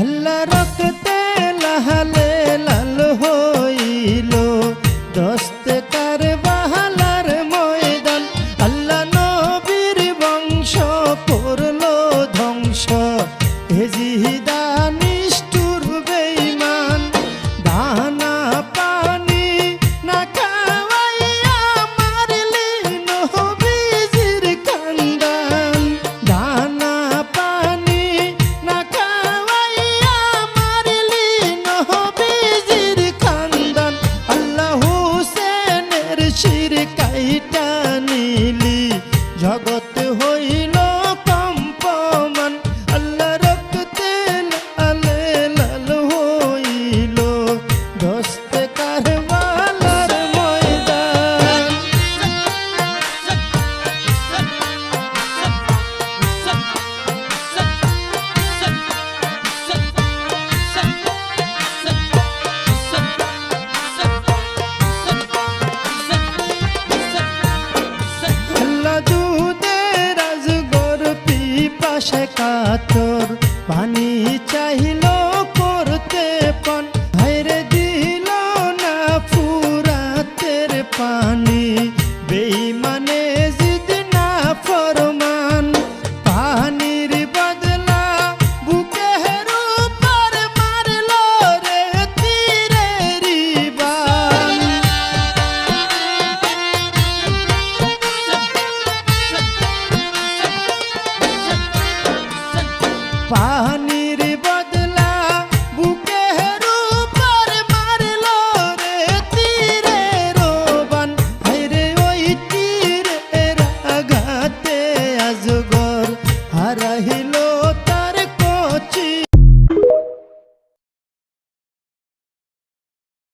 আল্লাহ রক্তে লাহালে লাল হইল দস্তে কারবালার ময়দান। আল্লাহ নবীর বংশ করল ধ্বংস হেজিদা নিষ্ঠুর বেঈমান। দানা পানি না খাওয়াইয়া মারলি নবীজির খানদান। দানা পানি না খাওয়াইয়া মারলি নবীজির খানদান। আল্লাহ হুসেনের শির কাইটা নিলি জগৎ হইল কম্পমান। আল্লাহ রক্তে লালে লাল হইল দস্তে কারবালার ময়দান। আল্লাহ যুদের আজগর পিপাসে কাতর পানি চাহিল